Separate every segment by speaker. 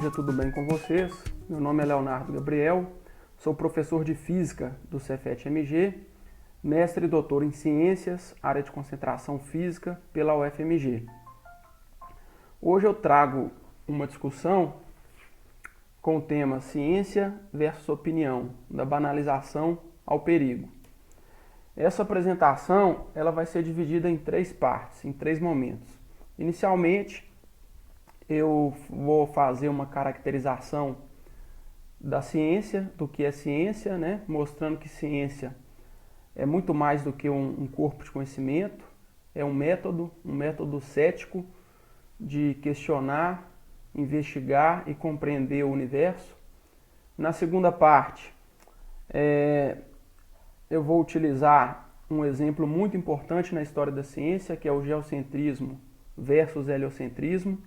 Speaker 1: esteja tudo bem com vocês. Meu nome é Leonardo Gabriel, sou professor de Física do Cefet-MG, mestre e doutor em Ciências, área de concentração física pela UFMG. Hoje eu trago uma discussão com o tema Ciência versus Opinião, da banalização ao perigo. Essa apresentação ela vai ser dividida em três partes, em três momentos. Inicialmente, eu vou fazer uma caracterização da ciência, do que é ciência, né? Mostrando que ciência é muito mais do que um corpo de conhecimento, é um método cético de questionar, investigar e compreender o universo. Na segunda parte, eu vou utilizar um exemplo muito importante na história da ciência, que é o geocentrismo versus heliocentrismo.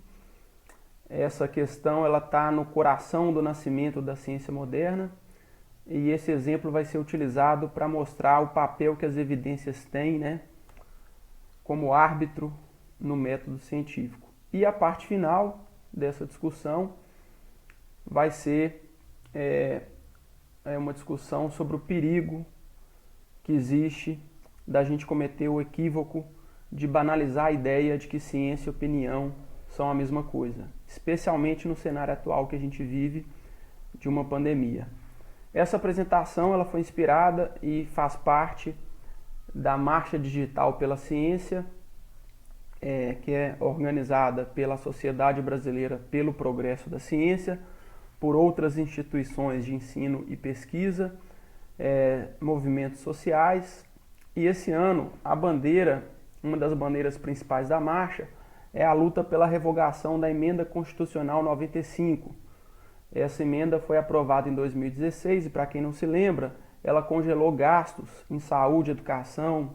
Speaker 1: Essa questão ela está no coração do nascimento da ciência moderna e esse exemplo vai ser utilizado para mostrar o papel que as evidências têm, né, como árbitro no método científico. E a parte final dessa discussão vai ser uma discussão sobre o perigo que existe da gente cometer o equívoco de banalizar a ideia de que ciência e opinião são a mesma coisa, especialmente no cenário atual que a gente vive de uma pandemia. Essa apresentação ela foi inspirada e faz parte da Marcha Digital pela Ciência, que é organizada pela Sociedade Brasileira pelo Progresso da Ciência, por outras instituições de ensino e pesquisa, movimentos sociais. E esse ano a bandeira, uma das bandeiras principais da marcha, é a luta pela revogação da Emenda Constitucional 95. Essa emenda foi aprovada em 2016 e, para quem não se lembra, ela congelou gastos em saúde, educação,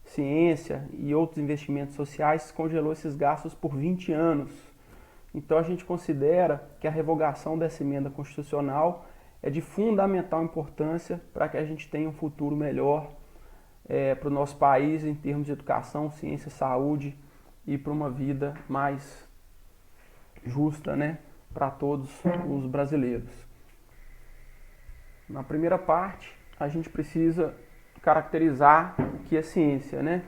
Speaker 1: ciência e outros investimentos sociais, congelou esses gastos por 20 anos. Então a gente considera que a revogação dessa emenda constitucional é de fundamental importância para que a gente tenha um futuro melhor para o nosso país em termos de educação, ciência, saúde e para uma vida mais justa, né, para todos os brasileiros. Na primeira parte, a gente precisa caracterizar o que é ciência, né?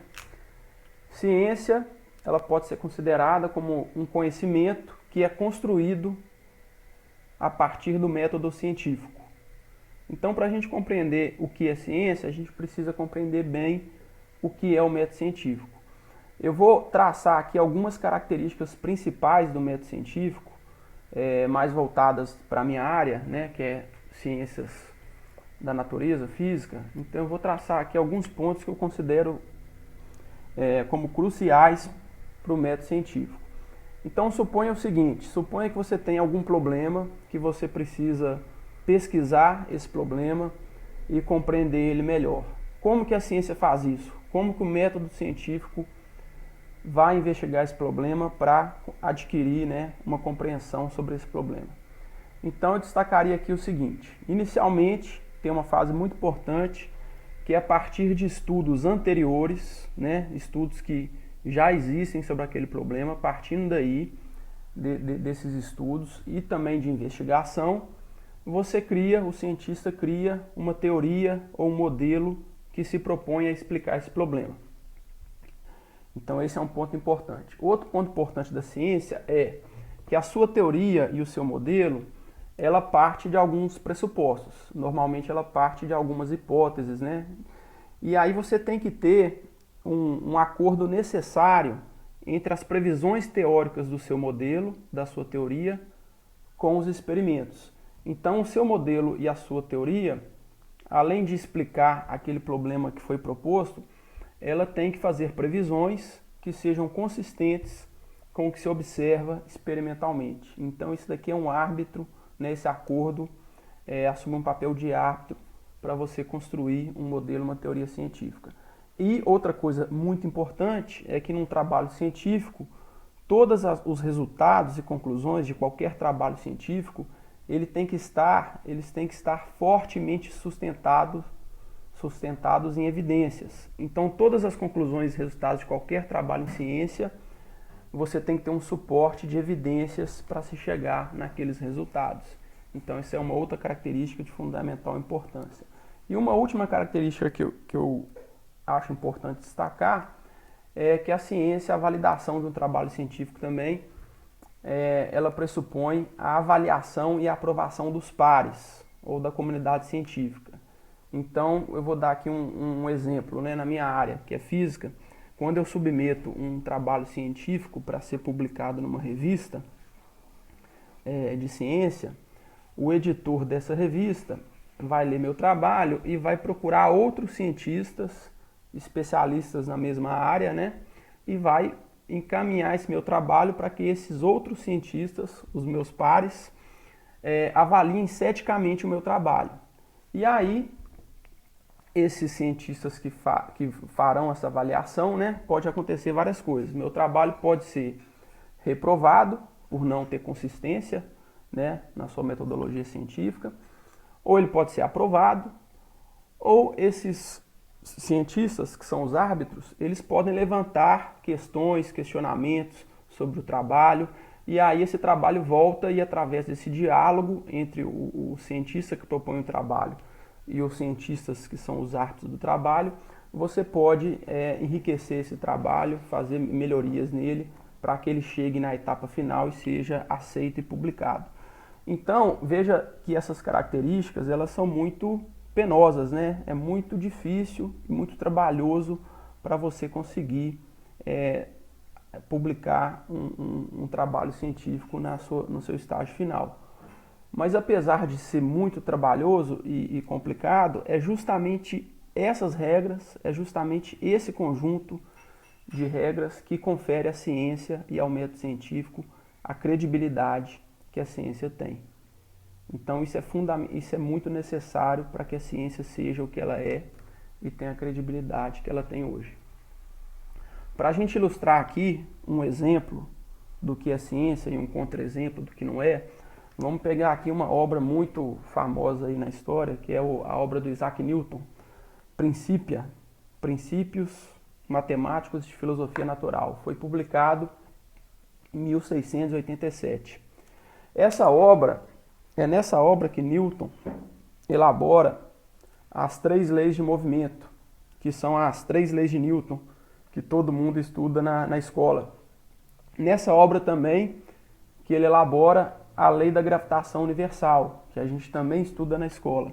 Speaker 1: Ciência, ela pode ser considerada como um conhecimento que é construído a partir do método científico. Então, para a gente compreender o que é ciência, a gente precisa compreender bem o que é o método científico. Eu vou traçar aqui algumas características principais do método científico, mais voltadas para a minha área, né, que é ciências da natureza, física. Então eu vou traçar aqui alguns pontos que eu considero como cruciais para o método científico. Então suponha o seguinte, suponha que você tem algum problema, que você precisa pesquisar esse problema e compreender ele melhor. Como que a ciência faz isso? Como que o método científico vai investigar esse problema para adquirir, né, uma compreensão sobre esse problema? Então eu destacaria aqui o seguinte: inicialmente tem uma fase muito importante que é a partir de estudos anteriores, né, estudos que já existem sobre aquele problema, partindo daí desses estudos e também de investigação, o cientista cria uma teoria ou um modelo que se propõe a explicar esse problema. Então esse é um ponto importante. Outro ponto importante da ciência é que a sua teoria e o seu modelo, ela parte de alguns pressupostos. Normalmente ela parte de algumas hipóteses, né? E aí você tem que ter um acordo necessário entre as previsões teóricas do seu modelo, da sua teoria, com os experimentos. Então o seu modelo e a sua teoria, além de explicar aquele problema que foi proposto, ela tem que fazer previsões que sejam consistentes com o que se observa experimentalmente. Então isso daqui é um árbitro, né, esse acordo assume um papel de árbitro para você construir um modelo, uma teoria científica. E outra coisa muito importante é que num trabalho científico, todos os resultados e conclusões de qualquer trabalho científico, eles têm que estar fortemente sustentados em evidências. Então, todas as conclusões e resultados de qualquer trabalho em ciência você tem que ter um suporte de evidências para se chegar naqueles resultados. Então, essa é uma outra característica de fundamental importância. E uma última característica que eu acho importante destacar é que a ciência, a validação de um trabalho científico também, ela pressupõe a avaliação e a aprovação dos pares ou da comunidade científica. Então, eu vou dar aqui um exemplo, né, na minha área, que é física. Quando eu submeto um trabalho científico para ser publicado numa revista de ciência, o editor dessa revista vai ler meu trabalho e vai procurar outros cientistas, especialistas na mesma área, né, e vai encaminhar esse meu trabalho para que esses outros cientistas, os meus pares, avaliem ceticamente o meu trabalho. E aí, esses cientistas que farão essa avaliação, né, pode acontecer várias coisas. Meu trabalho pode ser reprovado por não ter consistência, né, na sua metodologia científica, ou ele pode ser aprovado, ou esses cientistas, que são os árbitros, eles podem levantar questões, questionamentos sobre o trabalho, e aí esse trabalho volta e através desse diálogo entre o cientista que propõe o trabalho e os cientistas que são os árbitros do trabalho, você pode enriquecer esse trabalho, fazer melhorias nele para que ele chegue na etapa final e seja aceito e publicado. Então, veja que essas características, elas são muito penosas, né? É muito difícil e muito trabalhoso para você conseguir publicar um trabalho científico no seu estágio final. Mas apesar de ser muito trabalhoso e complicado, é justamente essas regras, é justamente esse conjunto de regras que confere à ciência e ao método científico a credibilidade que a ciência tem. Então isso é muito necessário para que a ciência seja o que ela é e tenha a credibilidade que ela tem hoje. Para a gente ilustrar aqui um exemplo do que é ciência e um contra-exemplo do que não é, vamos pegar aqui uma obra muito famosa aí na história, que é a obra do Isaac Newton, Principia, Princípios Matemáticos de Filosofia Natural. Foi publicado em 1687. Essa obra, é nessa obra que Newton elabora as 3 leis de movimento, que são as 3 leis de Newton, que todo mundo estuda na escola. Nessa obra também, que ele elabora a lei da gravitação universal, que a gente também estuda na escola.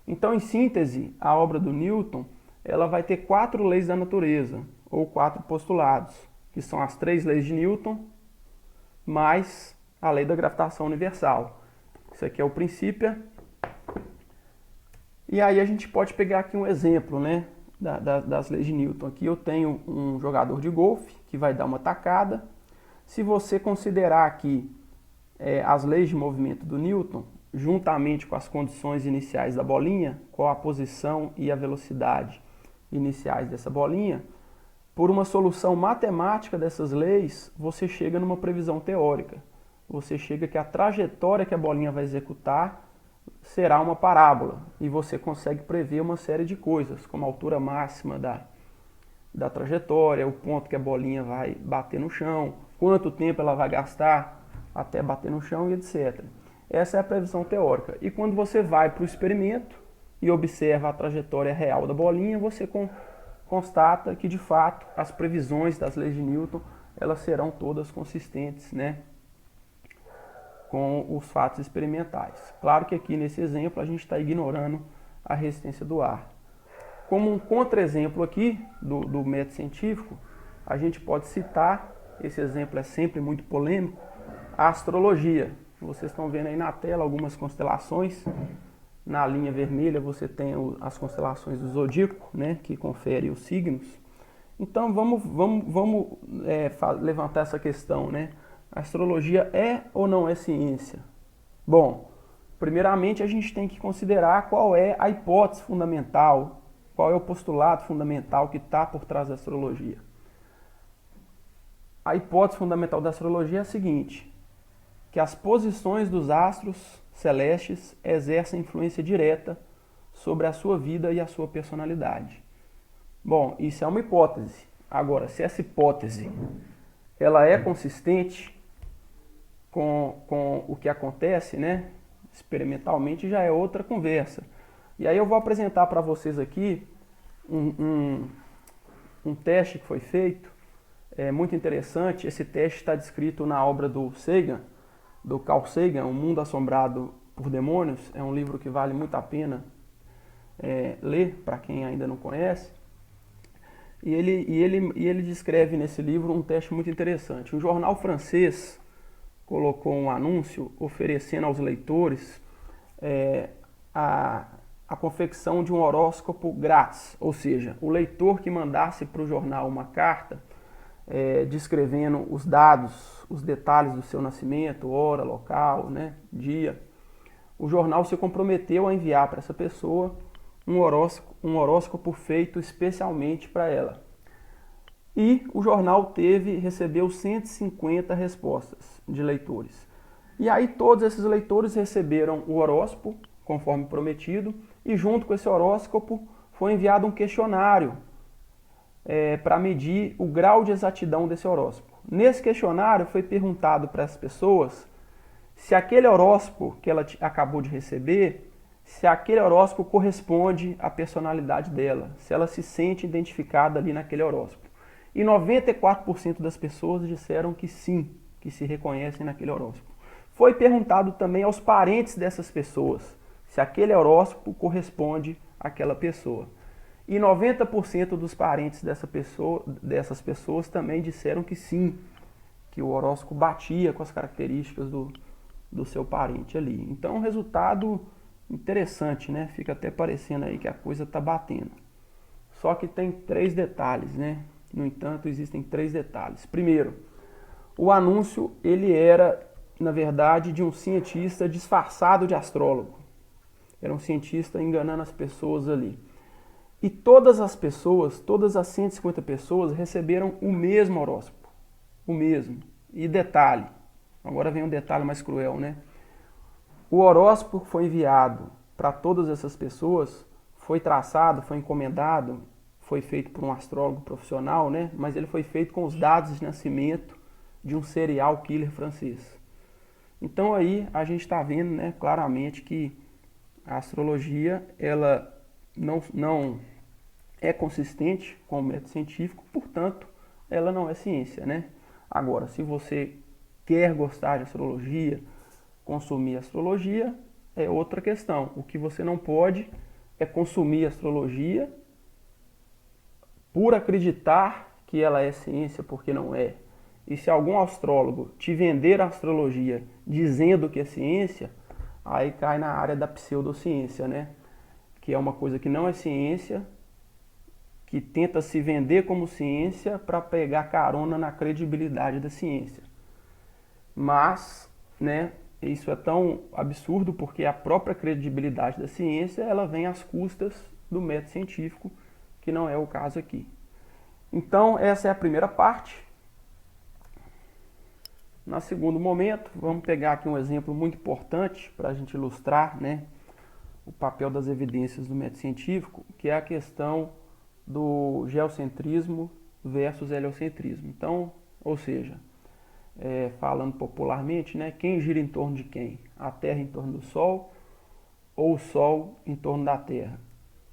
Speaker 1: Então, em síntese, a obra do Newton, ela vai ter 4 leis da natureza, ou 4 postulados, que são as 3 leis de Newton, mais a lei da gravitação universal. Isso aqui é o Principia. E aí a gente pode pegar aqui um exemplo, né, das leis de Newton. Aqui eu tenho um jogador de golfe que vai dar uma tacada. Se você considerar aqui as leis de movimento do Newton, juntamente com as condições iniciais da bolinha, qual a posição e a velocidade iniciais dessa bolinha, por uma solução matemática dessas leis, você chega numa previsão teórica. Você chega que a trajetória que a bolinha vai executar será uma parábola, e você consegue prever uma série de coisas, como a altura máxima da trajetória, o ponto que a bolinha vai bater no chão, quanto tempo ela vai gastar até bater no chão e etc. Essa é a previsão teórica. E quando você vai para o experimento e observa a trajetória real da bolinha, você constata que, de fato, as previsões das leis de Newton, elas serão todas consistentes, né, com os fatos experimentais. Claro que aqui nesse exemplo a gente está ignorando a resistência do ar. Como um contra-exemplo aqui do método científico, a gente pode citar, esse exemplo é sempre muito polêmico, a astrologia. Vocês estão vendo aí na tela algumas constelações. Na linha vermelha você tem as constelações do zodíaco, né, que confere os signos. Então vamos levantar essa questão, né? A astrologia é ou não é ciência? Bom, primeiramente a gente tem que considerar qual é a hipótese fundamental, qual é o postulado fundamental que está por trás da astrologia. A hipótese fundamental da astrologia é a seguinte, que as posições dos astros celestes exercem influência direta sobre a sua vida e a sua personalidade. Bom, isso é uma hipótese. Agora, se essa hipótese ela é consistente com o que acontece, né? Experimentalmente já é outra conversa. E aí eu vou apresentar para vocês aqui um teste que foi feito, muito interessante. Esse teste está descrito na obra do Carl Sagan, O Mundo Assombrado por Demônios. É um livro que vale muito a pena ler, para quem ainda não conhece. E ele descreve nesse livro um teste muito interessante. Um jornal francês colocou um anúncio oferecendo aos leitores a confecção de um horóscopo grátis. Ou seja, o leitor que mandasse para o jornal uma carta descrevendo os dados, os detalhes do seu nascimento, hora, local, né, dia, o jornal se comprometeu a enviar para essa pessoa um horóscopo feito especialmente para ela. E o jornal recebeu 150 respostas de leitores. E aí todos esses leitores receberam o horóscopo, conforme prometido, e junto com esse horóscopo foi enviado um questionário para medir o grau de exatidão desse horóscopo. Nesse questionário foi perguntado para as pessoas se aquele horóscopo que ela acabou de receber, se aquele horóscopo corresponde à personalidade dela, se ela se sente identificada ali naquele horóscopo. E 94% das pessoas disseram que sim, que se reconhecem naquele horóscopo. Foi perguntado também aos parentes dessas pessoas se aquele horóscopo corresponde àquela pessoa. E 90% dos parentes dessas pessoas também disseram que sim, que o horóscopo batia com as características do seu parente ali. Então, um resultado interessante, né? Fica até parecendo aí que a coisa está batendo. Só que tem 3 detalhes, né? No entanto, existem 3 detalhes. Primeiro, o anúncio ele era, na verdade, de um cientista disfarçado de astrólogo. Era um cientista enganando as pessoas ali. E todas as 150 pessoas receberam o mesmo horóscopo. O mesmo. E detalhe, agora vem um detalhe mais cruel, né? O horóscopo que foi enviado para todas essas pessoas foi traçado, foi encomendado, foi feito por um astrólogo profissional, né? Mas ele foi feito com os dados de nascimento de um serial killer francês. Então aí a gente está vendo, né, claramente que a astrologia ela não é consistente com o método científico, portanto, ela não é ciência, né? Agora, se você quer gostar de astrologia, consumir astrologia, é outra questão. O que você não pode é consumir astrologia por acreditar que ela é ciência, porque não é. E se algum astrólogo te vender a astrologia dizendo que é ciência, aí cai na área da pseudociência, né? Que é uma coisa que não é ciência, que tenta se vender como ciência para pegar carona na credibilidade da ciência. Mas, né, isso é tão absurdo porque a própria credibilidade da ciência ela vem às custas do método científico, que não é o caso aqui. Então, essa é a primeira parte. No segundo momento, vamos pegar aqui um exemplo muito importante para a gente ilustrar, né, o papel das evidências do método científico, que é a questão do geocentrismo versus heliocentrismo. Então, ou seja, falando popularmente, né, quem gira em torno de quem? A Terra em torno do Sol ou o Sol em torno da Terra?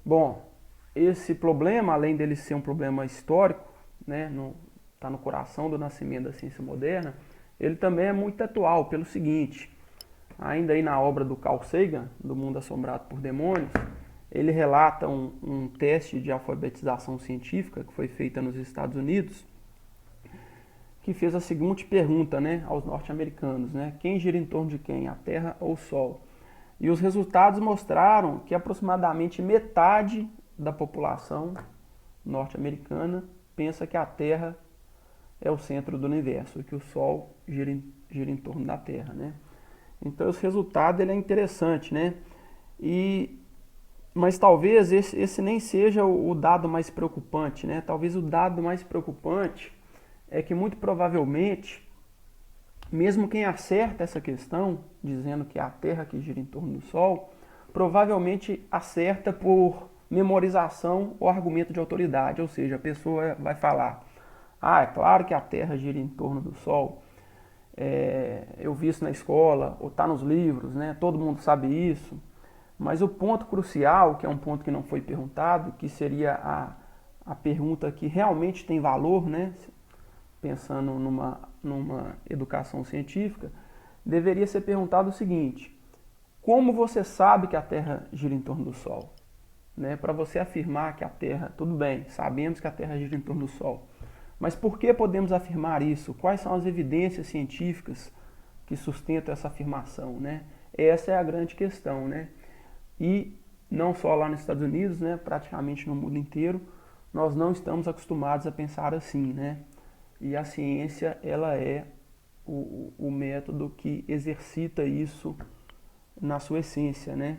Speaker 1: Bom, esse problema, além dele ser um problema histórico, né, está no coração do nascimento da ciência moderna, ele também é muito atual pelo seguinte, ainda aí na obra do Carl Sagan, do Mundo Assombrado por Demônios, ele relata um teste de alfabetização científica que foi feita nos Estados Unidos, que fez a seguinte pergunta, né, aos norte-americanos, né, quem gira em torno de quem, a Terra ou o Sol? E os resultados mostraram que aproximadamente metade da população norte-americana pensa que a Terra é o centro do universo, que o Sol gira em torno da Terra, né? Então esse resultado ele é interessante, né? Mas talvez esse nem seja o dado mais preocupante, né? Talvez o dado mais preocupante é que muito provavelmente, mesmo quem acerta essa questão, dizendo que é a Terra que gira em torno do Sol, provavelmente acerta por memorização ou argumento de autoridade, ou seja, a pessoa vai falar, Ah, é claro que a Terra gira em torno do Sol. Eu vi isso na escola, ou está nos livros, né? Todo mundo sabe isso. Mas o ponto crucial, que é um ponto que não foi perguntado, que seria a pergunta que realmente tem valor, né? Pensando numa educação científica, deveria ser perguntado o seguinte: como você sabe que a Terra gira em torno do Sol? Né? Para você afirmar que a Terra, tudo bem, sabemos que a Terra gira em torno do Sol, mas por que podemos afirmar isso? Quais são as evidências científicas que sustentam essa afirmação? Né? Essa é a grande questão. Né? E não só lá nos Estados Unidos, né? Praticamente no mundo inteiro, nós não estamos acostumados a pensar assim. Né? E a ciência, ela é o método que exercita isso na sua essência, né?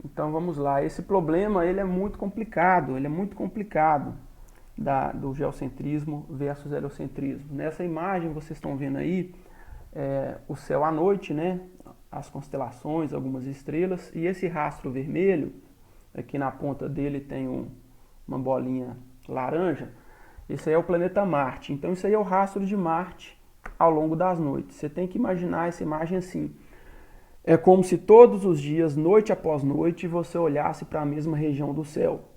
Speaker 1: Então vamos lá, esse problema ele é muito complicado, do geocentrismo versus heliocentrismo. Nessa imagem vocês estão vendo aí o céu à noite, né? As constelações, algumas estrelas, e esse rastro vermelho, aqui na ponta dele tem uma bolinha laranja, esse aí é o planeta Marte. Então isso aí é o rastro de Marte ao longo das noites. Você tem que imaginar essa imagem assim. É como se todos os dias, noite após noite, você olhasse para a mesma região do céu.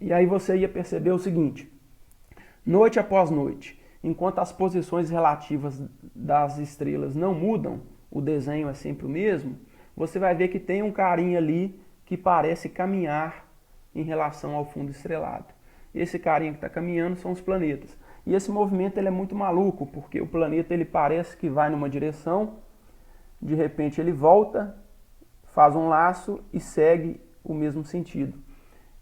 Speaker 1: E aí você ia perceber o seguinte: noite após noite, enquanto as posições relativas das estrelas não mudam, o desenho é sempre o mesmo, você vai ver que tem um carinha ali que parece caminhar em relação ao fundo estrelado. Esse carinha que está caminhando são os planetas. E esse movimento ele é muito maluco, porque o planeta ele parece que vai numa direção, de repente ele volta, faz um laço e segue o mesmo sentido.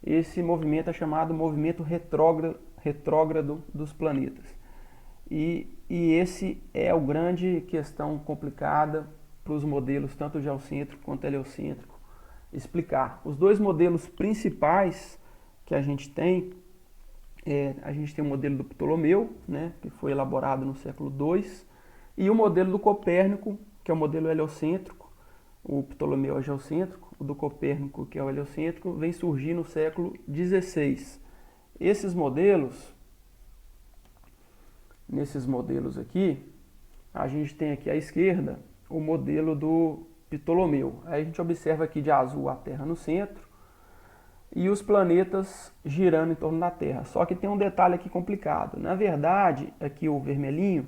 Speaker 1: Esse movimento é chamado movimento retrógrado dos planetas. E esse é a grande questão complicada para os modelos, tanto geocêntrico quanto heliocêntrico, explicar. Os dois modelos principais que a gente tem o modelo do Ptolomeu, né, que foi elaborado no século II, e o modelo do Copérnico, que é o modelo heliocêntrico. O Ptolomeu é geocêntrico, o do Copérnico, que é o heliocêntrico, vem surgir no século XVI. Nesses modelos aqui, a gente tem aqui à esquerda o modelo do Ptolomeu. Aí a gente observa aqui de azul a Terra no centro e os planetas girando em torno da Terra. Só que tem um detalhe aqui complicado. Na verdade, aqui o vermelhinho,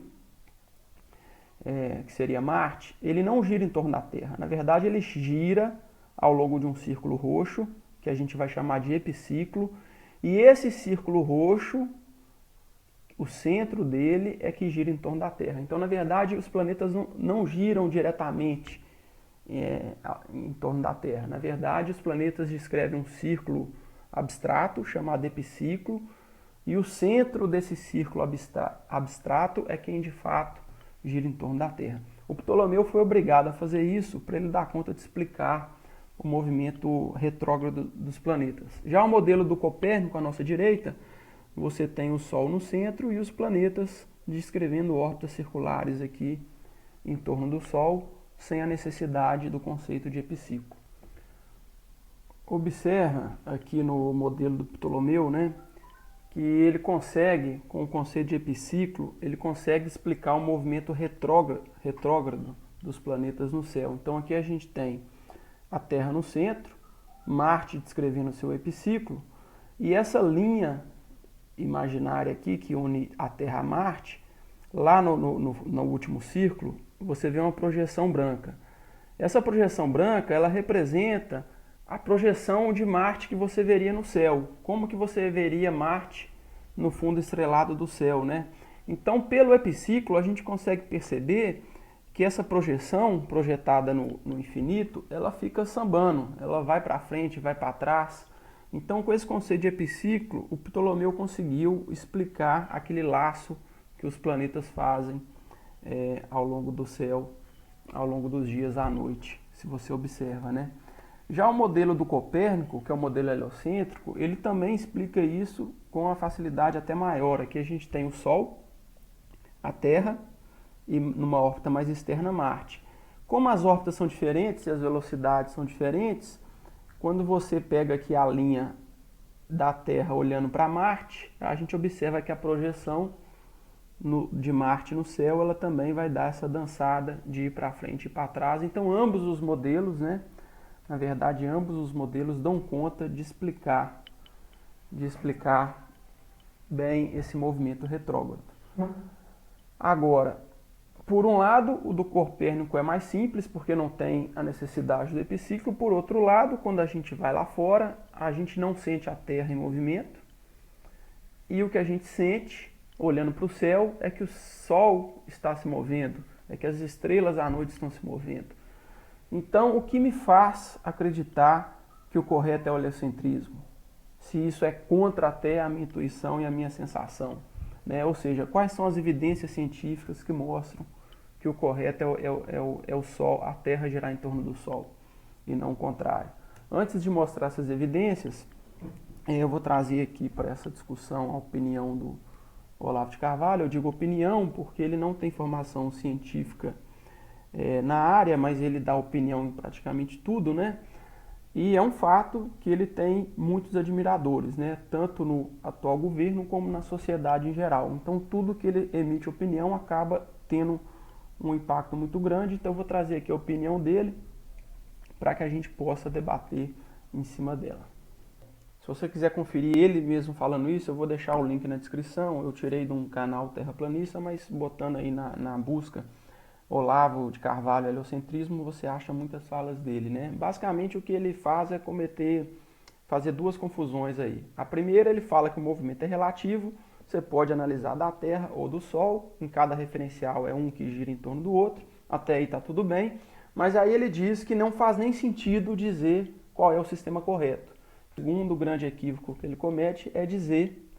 Speaker 1: que seria Marte, ele não gira em torno da Terra. Na verdade, ele gira ao longo de um círculo roxo, que a gente vai chamar de epiciclo. E esse círculo roxo, o centro dele é que gira em torno da Terra. Então, na verdade, os planetas não giram diretamente em torno da Terra. Na verdade, os planetas descrevem um círculo abstrato chamado epiciclo, e o centro desse círculo abstrato é quem de fato gira em torno da Terra. O Ptolomeu foi obrigado a fazer isso para ele dar conta de explicar o movimento retrógrado dos planetas. Já o modelo do Copérnico, à nossa direita, você tem o Sol no centro e os planetas descrevendo órbitas circulares aqui em torno do Sol, sem a necessidade do conceito de epiciclo. Observa aqui no modelo do Ptolomeu, né, que ele consegue, com o conceito de epiciclo, ele consegue explicar o movimento retrógrado dos planetas no céu. Então aqui a gente tem a Terra no centro, Marte descrevendo o seu epiciclo, e essa linha imaginária aqui que une a Terra a Marte, lá no último círculo, você vê uma projeção branca. Essa projeção branca, ela representa a projeção de Marte que você veria no céu. Como que você veria Marte no fundo estrelado do céu, né? Então, pelo epiciclo, a gente consegue perceber que essa projeção, projetada no infinito, ela fica sambando, ela vai para frente, vai para trás. Então, com esse conceito de epiciclo, o Ptolomeu conseguiu explicar aquele laço que os planetas fazem ao longo do céu, ao longo dos dias à noite, se você observa, né? Já o modelo do Copérnico, que é o modelo heliocêntrico, ele também explica isso com uma facilidade até maior. Aqui a gente tem o Sol, a Terra e numa órbita mais externa Marte. Como as órbitas são diferentes e as velocidades são diferentes, quando você pega aqui a linha da Terra olhando para Marte, a gente observa que a projeção de Marte no céu, ela também vai dar essa dançada de ir para frente e para trás. Então ambos os modelos, né, na verdade ambos os modelos dão conta de explicar bem esse movimento retrógrado. Agora, por um lado, o do Copérnico é mais simples, porque não tem a necessidade do epiciclo. Por outro lado, quando a gente vai lá fora, a gente não sente a Terra em movimento. E o que a gente sente, olhando para o céu, é que o Sol está se movendo, é que as estrelas à noite estão se movendo. Então, o que me faz acreditar que o correto é o heliocentrismo? Se isso é contra até a minha intuição e a minha sensação, né? Ou seja, quais são as evidências científicas que mostram que o correto é o Sol, a Terra girar em torno do Sol, e não o contrário. Antes de mostrar essas evidências, eu vou trazer aqui para essa discussão a opinião do Olavo de Carvalho. Eu digo opinião porque ele não tem formação científica na área, mas ele dá opinião em praticamente tudo, né? E é um fato que ele tem muitos admiradores, né? Tanto no atual governo como na sociedade em geral. Então tudo que ele emite opinião acaba tendo um impacto muito grande. Então eu vou trazer aqui a opinião dele para que a gente possa debater em cima dela. Se você quiser conferir ele mesmo falando isso, eu vou deixar o link na descrição. Eu tirei de um canal terraplanista, mas botando aí na busca Olavo de Carvalho, heliocentrismo, você acha muitas falas dele, né? Basicamente o que ele faz é fazer duas confusões aí. A primeira, ele fala que o movimento é relativo, você pode analisar da Terra ou do Sol, em cada referencial é um que gira em torno do outro, até aí está tudo bem, mas aí ele diz que não faz nem sentido dizer qual é o sistema correto. O segundo grande equívoco que ele comete é dizer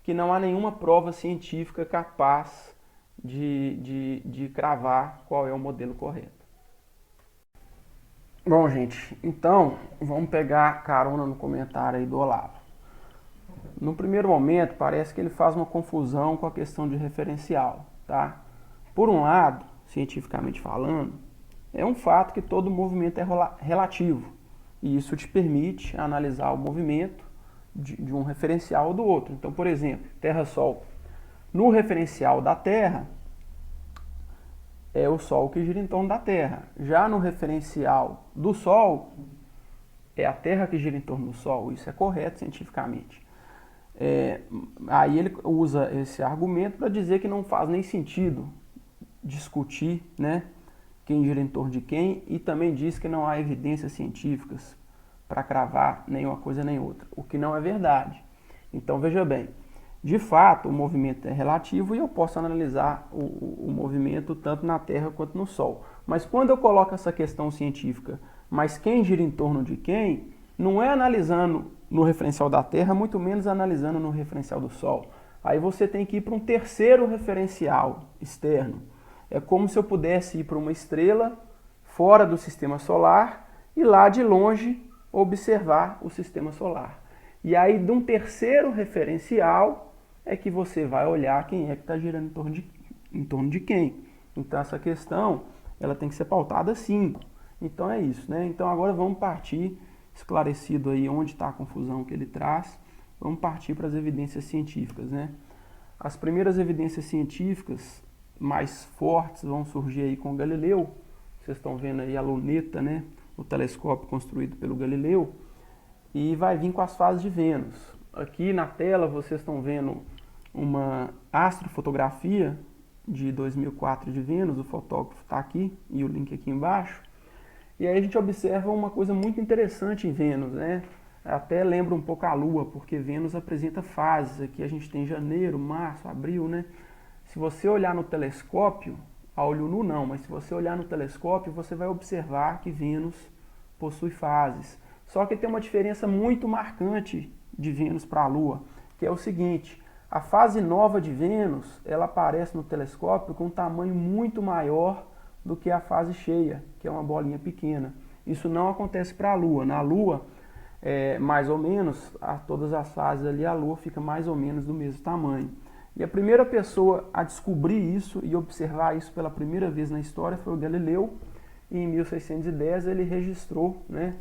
Speaker 1: que não há nenhuma prova científica capaz de cravar qual é o modelo correto. Bom, gente, então vamos pegar carona no comentário aí do Olavo. No primeiro momento, parece que ele faz uma confusão com a questão de referencial, tá? Por um lado, cientificamente falando, é um fato que todo movimento é relativo, e isso te permite analisar o movimento de um referencial ou do outro. Então, por exemplo, Terra-Sol. No referencial da Terra, é o Sol que gira em torno da Terra. Já no referencial do Sol, é a Terra que gira em torno do Sol. Isso é correto cientificamente. Aí ele usa esse argumento para dizer que não faz nem sentido discutir, né, quem gira em torno de quem, e também diz que não há evidências científicas para cravar nem uma coisa nem outra, o que não é verdade. Então veja bem, de fato o movimento é relativo e eu posso analisar o movimento tanto na Terra quanto no Sol. Mas quando eu coloco essa questão científica, mas quem gira em torno de quem, não é analisando no referencial da Terra, muito menos analisando no referencial do Sol. Aí você tem que ir para um terceiro referencial externo. É como se eu pudesse ir para uma estrela fora do sistema solar e lá de longe observar o sistema solar. E aí de um terceiro referencial é que você vai olhar quem é que está girando em torno de quem. Então essa questão ela tem que ser pautada assim. Então é isso, né? Então agora vamos partir, esclarecido aí onde está a confusão que ele traz, vamos partir para as evidências científicas, né? As primeiras evidências científicas mais fortes vão surgir aí com Galileu. Vocês estão vendo aí a luneta, né? O telescópio construído pelo Galileu. E vai vir com as fases de Vênus. Aqui na tela vocês estão vendo uma astrofotografia de 2004 de Vênus, o fotógrafo está aqui e o link aqui embaixo. E aí a gente observa uma coisa muito interessante em Vênus, né? Até lembra um pouco a Lua, porque Vênus apresenta fases. Aqui a gente tem janeiro, março, abril, né? Se você olhar no telescópio, a olho nu não, mas se você olhar no telescópio, você vai observar que Vênus possui fases. Só que tem uma diferença muito marcante de Vênus para a Lua, que é o seguinte: a fase nova de Vênus, ela aparece no telescópio com um tamanho muito maior do que a fase cheia, que é uma bolinha pequena. Isso não acontece para a Lua. Na Lua, mais ou menos, todas as fases ali, a Lua fica mais ou menos do mesmo tamanho. E a primeira pessoa a descobrir isso e observar isso pela primeira vez na história foi o Galileu. E em 1610 ele registrou, né,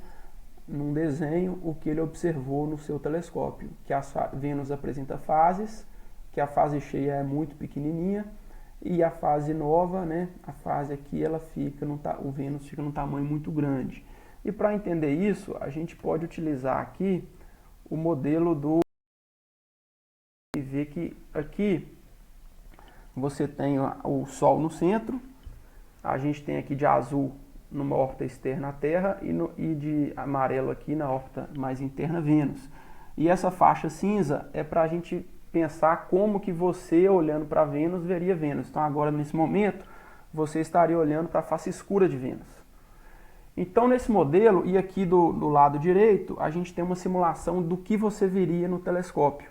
Speaker 1: num desenho o que ele observou no seu telescópio, que a Vênus apresenta fases, que que a fase cheia é muito pequenininha e a fase nova, né, a fase aqui, ela fica o Vênus fica num tamanho muito grande. E para entender isso, a gente pode utilizar aqui o modelo do e ver que aqui você tem o Sol no centro, a gente tem aqui de azul numa órbita externa a Terra e de amarelo aqui na órbita mais interna Vênus. E essa faixa cinza é para a gente pensar como que você, olhando para Vênus, veria Vênus. Então agora, nesse momento, você estaria olhando para a face escura de Vênus. Então nesse modelo, e aqui do lado direito, a gente tem uma simulação do que você veria no telescópio.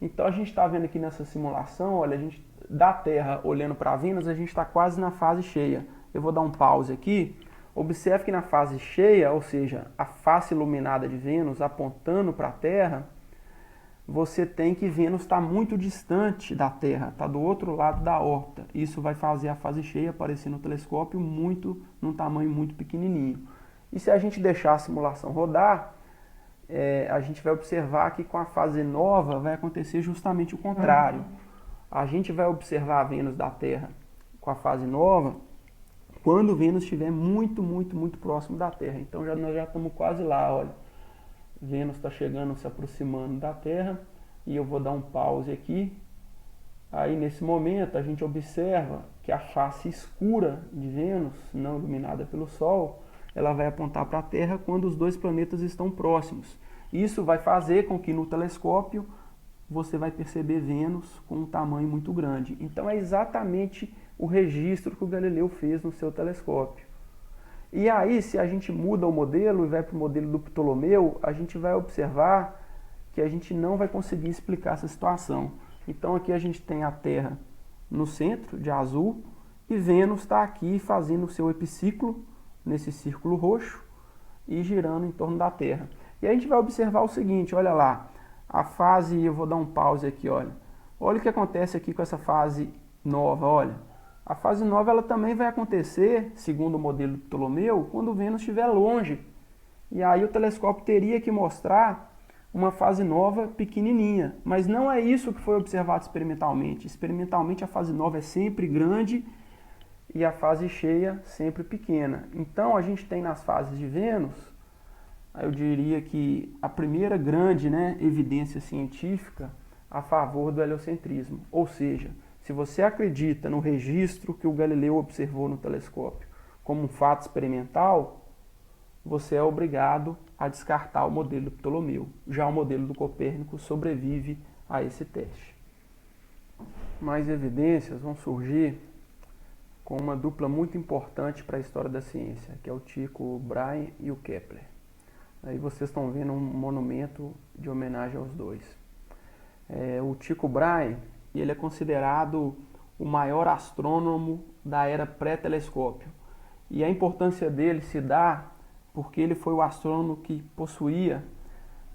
Speaker 1: Então a gente está vendo aqui nessa simulação, olha, a gente da Terra olhando para Vênus, a gente está quase na fase cheia. Eu vou dar um pause aqui. Observe que na fase cheia, ou seja, a face iluminada de Vênus apontando para a Terra, você tem que Vênus está muito distante da Terra, está do outro lado da órbita. Isso vai fazer a fase cheia aparecer no telescópio num tamanho muito pequenininho. E se a gente deixar a simulação rodar, a gente vai observar que com a fase nova vai acontecer justamente o contrário. A gente vai observar a Vênus da Terra com a fase nova quando Vênus estiver muito, muito, muito próximo da Terra. Então nós já estamos quase lá, olha. Vênus está chegando, se aproximando da Terra, e eu vou dar um pause aqui. Aí nesse momento a gente observa que a face escura de Vênus, não iluminada pelo Sol, ela vai apontar para a Terra quando os dois planetas estão próximos. Isso vai fazer com que no telescópio você vai perceber Vênus com um tamanho muito grande. Então é exatamente o registro que o Galileu fez no seu telescópio. E aí, se a gente muda o modelo e vai para o modelo do Ptolomeu, a gente vai observar que a gente não vai conseguir explicar essa situação. Então aqui a gente tem a Terra no centro, de azul, e Vênus está aqui fazendo o seu epiciclo, nesse círculo roxo, e girando em torno da Terra. E a gente vai observar o seguinte, olha lá, a fase, eu vou dar um pause aqui, olha. Olha o que acontece aqui com essa fase nova, olha. A fase nova ela também vai acontecer, segundo o modelo do Ptolomeu, quando Vênus estiver longe. E aí o telescópio teria que mostrar uma fase nova pequenininha. Mas não é isso que foi observado experimentalmente. Experimentalmente a fase nova é sempre grande e a fase cheia sempre pequena. Então a gente tem nas fases de Vênus, eu diria que a primeira grande, evidência científica a favor do heliocentrismo. Ou seja, se você acredita no registro que o Galileu observou no telescópio como um fato experimental, você é obrigado a descartar o modelo do Ptolomeu. Já o modelo do Copérnico sobrevive a esse teste. Mais evidências vão surgir com uma dupla muito importante para a história da ciência, que é o Tycho Brahe e o Kepler. Aí vocês estão vendo um monumento de homenagem aos dois. O Tycho Brahe, ele é considerado o maior astrônomo da era pré-telescópio. E a importância dele se dá porque ele foi o astrônomo que possuía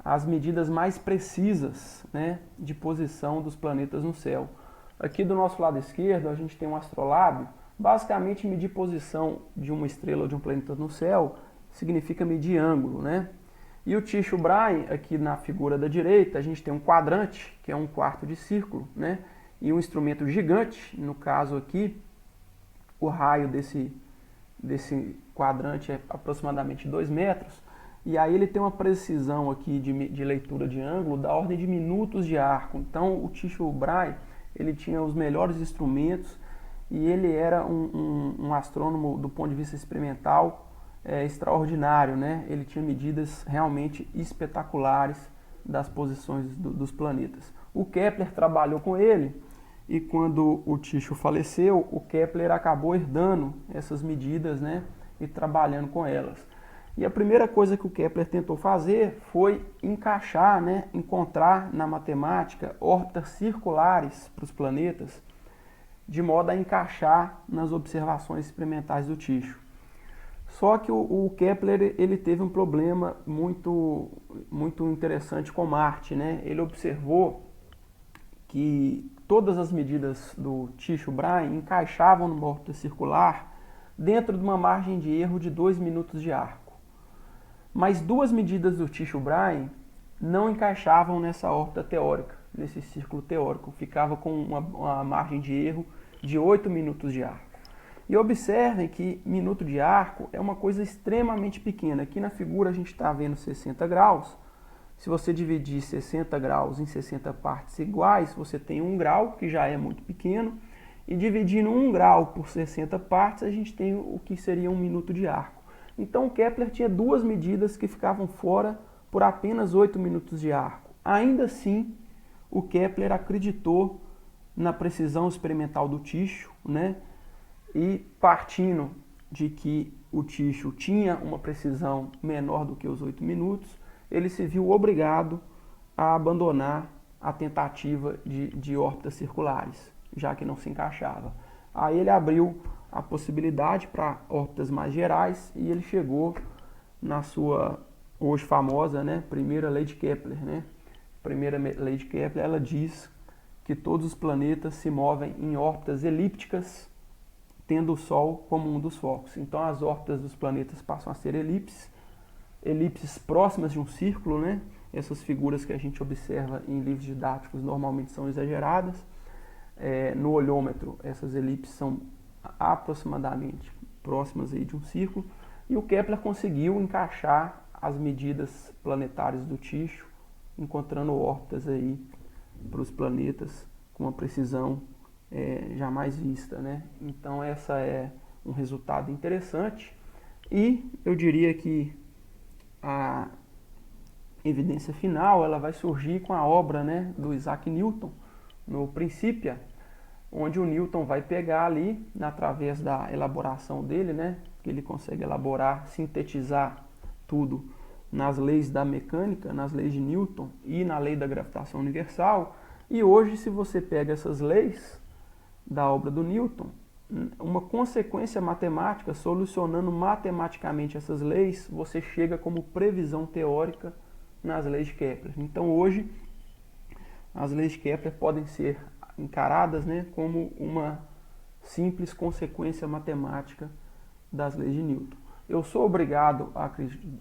Speaker 1: as medidas mais precisas, de posição dos planetas no céu. Aqui do nosso lado esquerdo a gente tem um astrolábio. Basicamente, medir posição de uma estrela ou de um planeta no céu significa medir ângulo, E o Tycho Brahe, aqui na figura da direita, a gente tem um quadrante, que é um quarto de círculo, e um instrumento gigante, no caso aqui, o raio desse quadrante é aproximadamente 2 metros, e aí ele tem uma precisão aqui de leitura de ângulo da ordem de minutos de arco. Então o Tycho Brahe, ele tinha os melhores instrumentos, e ele era um astrônomo do ponto de vista experimental extraordinário, Ele tinha medidas realmente espetaculares das posições dos planetas. O Kepler trabalhou com ele, e quando o Tycho faleceu, o Kepler acabou herdando essas medidas, e trabalhando com elas. E a primeira coisa que o Kepler tentou fazer foi encaixar, encontrar na matemática órbitas circulares para os planetas, de modo a encaixar nas observações experimentais do Tycho. Só que o Kepler ele teve um problema muito interessante com Marte, Ele observou que todas as medidas do Tycho Brahe encaixavam numa órbita circular dentro de uma margem de erro de 2 minutos de arco. Mas 2 medidas do Tycho Brahe não encaixavam nessa órbita teórica. nesse círculo teórico, ficava com uma margem de erro de 8 minutos de arco. E observem que minuto de arco é uma coisa extremamente pequena. Aqui na figura a gente está vendo 60 graus. Se você dividir 60 graus em 60 partes iguais, você tem 1 grau, que já é muito pequeno. E dividindo 1 grau por 60 partes, a gente tem o que seria 1 minuto de arco. Então o Kepler tinha duas medidas que ficavam fora por apenas 8 minutos de arco. Ainda assim, o Kepler acreditou na precisão experimental do Tycho, né? E partindo de que o Tycho tinha uma precisão menor do que os 8 minutos, ele se viu obrigado a abandonar a tentativa de órbitas circulares, já que não se encaixava. Aí ele abriu a possibilidade para órbitas mais gerais e ele chegou na sua hoje famosa, né, primeira lei de Kepler, né? Primeira lei de Kepler, ela diz que todos os planetas se movem em órbitas elípticas, tendo o Sol como um dos focos. Então as órbitas dos planetas passam a ser elipses próximas de um círculo, né? Essas figuras que a gente observa em livros didáticos normalmente são exageradas. No olhômetro, essas elipses são aproximadamente próximas aí de um círculo. E o Kepler conseguiu encaixar as medidas planetárias do Tycho, encontrando órbitas aí para os planetas com uma precisão jamais vista, né? Então essa é um resultado interessante e eu diria que a evidência final ela vai surgir com a obra, né, do Isaac Newton no Principia, onde o Newton vai pegar ali, através da elaboração dele, né, que ele consegue elaborar, sintetizar tudo nas leis da mecânica, nas leis de Newton e na lei da gravitação universal. E hoje, se você pega essas leis da obra do Newton, uma consequência matemática, solucionando matematicamente essas leis, você chega como previsão teórica nas leis de Kepler. Então hoje, as leis de Kepler podem ser encaradas, né, como uma simples consequência matemática das leis de Newton. Eu sou obrigado a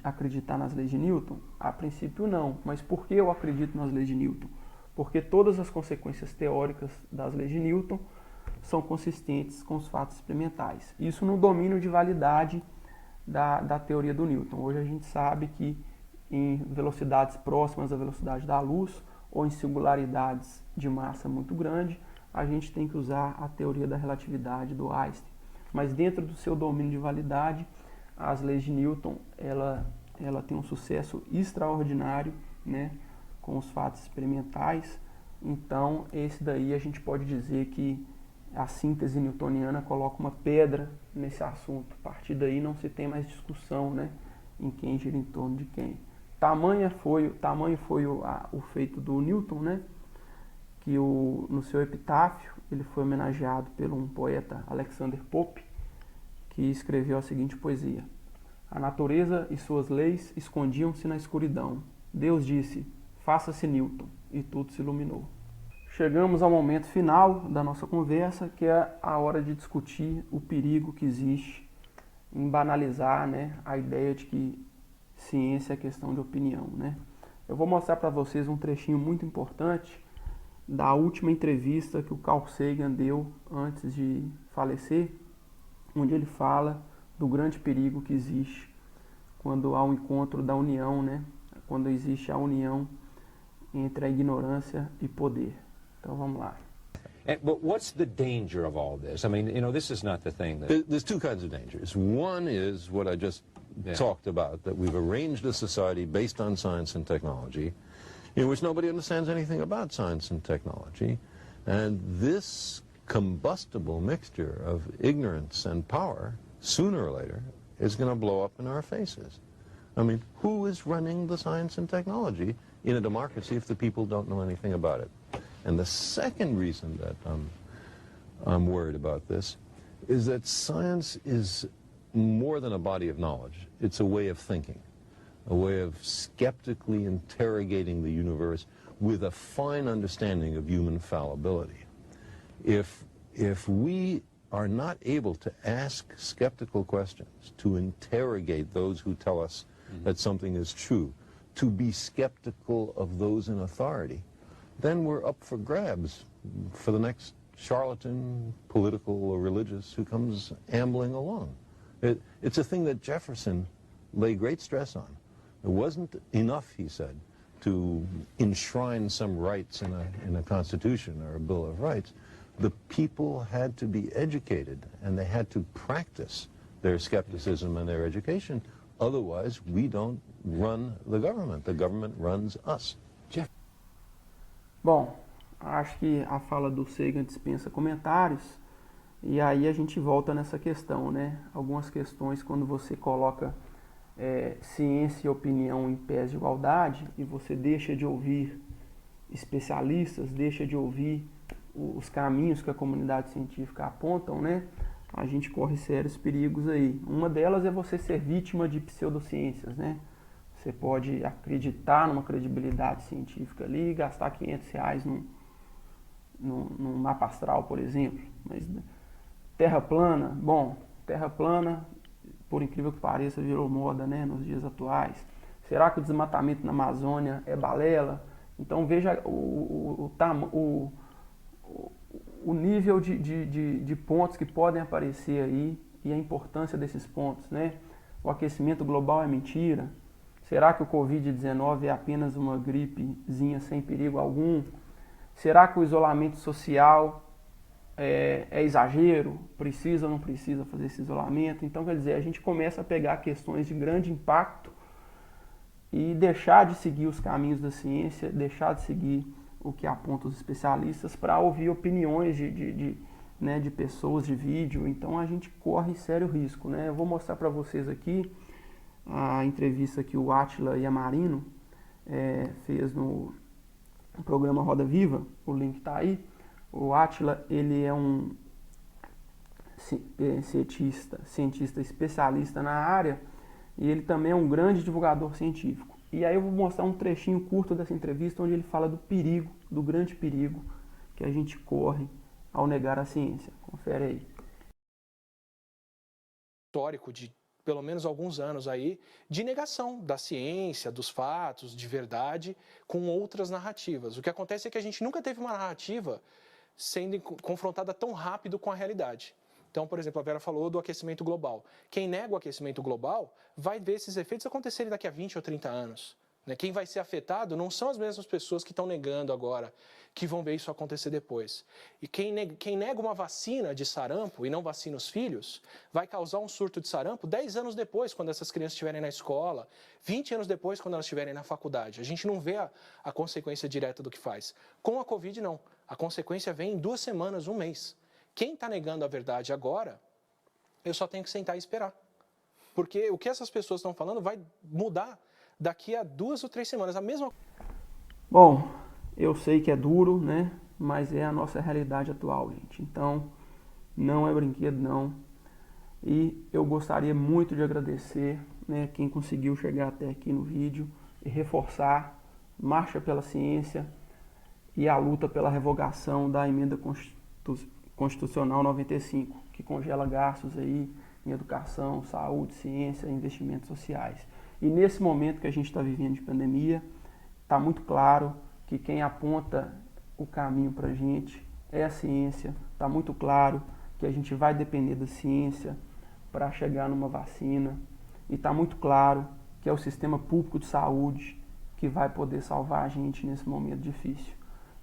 Speaker 1: acreditar nas leis de Newton? A princípio não, mas por que eu acredito nas leis de Newton? Porque todas as consequências teóricas das leis de Newton são consistentes com os fatos experimentais. Isso no domínio de validade da teoria do Newton. Hoje a gente sabe que em velocidades próximas à velocidade da luz ou em singularidades de massa muito grande, a gente tem que usar a teoria da relatividade do Einstein. Mas dentro do seu domínio de validade, as leis de Newton, ela tem um sucesso extraordinário, né, com os fatos experimentais. Então, esse daí a gente pode dizer que a síntese newtoniana coloca uma pedra nesse assunto. A partir daí não se tem mais discussão, né, em quem gira em torno de quem. Tamanho foi o feito do Newton, né, que no seu epitáfio ele foi homenageado por um poeta, Alexander Pope, que escreveu a seguinte poesia: a natureza e suas leis escondiam-se na escuridão. Deus disse, faça-se Newton, e tudo se iluminou. Chegamos ao momento final da nossa conversa, que é a hora de discutir o perigo que existe em banalizar, né, a ideia de que ciência é questão de opinião, né? Eu vou mostrar para vocês um trechinho muito importante da última entrevista que o Carl Sagan deu antes de falecer, onde ele fala do grande perigo que existe quando há um encontro da união, né? Quando existe a união entre a ignorância e poder. Então vamos lá.
Speaker 2: But what's the danger of all this? I mean, you know, this is not the thing that...
Speaker 3: There's two kinds of dangers. One is what I just talked about, that we've arranged a society based on science and technology, in which nobody understands anything about science and technology, and this combustible mixture of ignorance and power, sooner or later, is going to blow up in our faces. I mean, who is running the science and technology in a democracy if the people don't know anything about it? And the second reason that I'm worried about this is that science is more than a body of knowledge. It's a way of thinking, a way of skeptically interrogating the universe with a fine understanding of human fallibility. If we are not able to ask skeptical questions, to interrogate those who tell us that something is true, to be skeptical of those in authority, then we're up for grabs for the next charlatan, political or religious, who comes ambling along. It's a thing that Jefferson lay great stress on. It wasn't enough, he said, to enshrine some rights in a Constitution or a Bill of Rights. The people had to be educated, and they had to practice their skepticism and their education. Otherwise, we don't run the government runs us.
Speaker 1: Bom, acho que a fala do Sagan dispensa comentários, e aí a gente volta nessa questão, né? Algumas questões quando você coloca ciência e opinião em pés de igualdade e você deixa de ouvir especialistas, deixa de ouvir os caminhos que a comunidade científica apontam, né? A gente corre sérios perigos aí. Uma delas é você ser vítima de pseudociências, né? Você pode acreditar numa credibilidade científica ali e gastar R$500 num mapa astral, por exemplo. Mas terra plana, bom, terra plana, por incrível que pareça, virou moda, né, nos dias atuais. Será que o desmatamento na Amazônia é balela? Então veja o nível de pontos que podem aparecer aí e a importância desses pontos, né? O aquecimento global é mentira? Será que o Covid-19 é apenas uma gripezinha sem perigo algum? Será que o isolamento social é exagero? Precisa ou não precisa fazer esse isolamento? Então, quer dizer, a gente começa a pegar questões de grande impacto e deixar de seguir os caminhos da ciência, deixar de seguir o que apontam os especialistas para ouvir opiniões de pessoas, de vídeo. Então, a gente corre sério risco, né? Eu vou mostrar para vocês aqui a entrevista que o Átila Yamarino fez no programa Roda Viva, o link está aí. O Átila, ele é um cientista especialista na área e ele também é um grande divulgador científico. E aí eu vou mostrar um trechinho curto dessa entrevista onde ele fala do perigo, do grande perigo que a gente corre ao negar a ciência. Confere aí.
Speaker 4: Histórico de pelo menos alguns anos aí, de negação da ciência, dos fatos, de verdade, com outras narrativas. O que acontece é que a gente nunca teve uma narrativa sendo confrontada tão rápido com a realidade. Então, por exemplo, a Vera falou do aquecimento global. Quem nega o aquecimento global vai ver esses efeitos acontecerem daqui a 20 ou 30 anos. Quem vai ser afetado não são as mesmas pessoas que estão negando agora, que vão ver isso acontecer depois. E quem nega uma vacina de sarampo e não vacina os filhos, vai causar um surto de sarampo 10 anos depois, quando essas crianças estiverem na escola, 20 anos depois, quando elas estiverem na faculdade. A gente não vê a consequência direta do que faz. Com a Covid, não. A consequência vem em 2 semanas, 1 mês. Quem está negando a verdade agora, eu só tenho que sentar e esperar. Porque o que essas pessoas estão falando vai mudar daqui a 2 ou 3 semanas. A mesma...
Speaker 1: Bom, eu sei que é duro, né? Mas é a nossa realidade atual, gente. Então, não é brinquedo, não. E eu gostaria muito de agradecer, né, quem conseguiu chegar até aqui no vídeo e reforçar Marcha pela Ciência e a luta pela revogação da Emenda Constitucional 95, que congela gastos aí em educação, saúde, ciência e investimentos sociais. E nesse momento que a gente está vivendo de pandemia, está muito claro que quem aponta o caminho para a gente é a ciência. Está muito claro que a gente vai depender da ciência para chegar numa vacina. E está muito claro que é o sistema público de saúde que vai poder salvar a gente nesse momento difícil.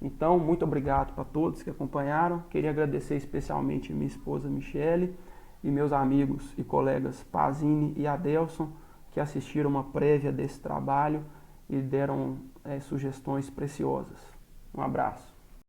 Speaker 1: Então, muito obrigado para todos que acompanharam. Queria agradecer especialmente minha esposa Michele e meus amigos e colegas Pazini e Adelson, que assistiram uma prévia desse trabalho e deram sugestões preciosas. Um abraço.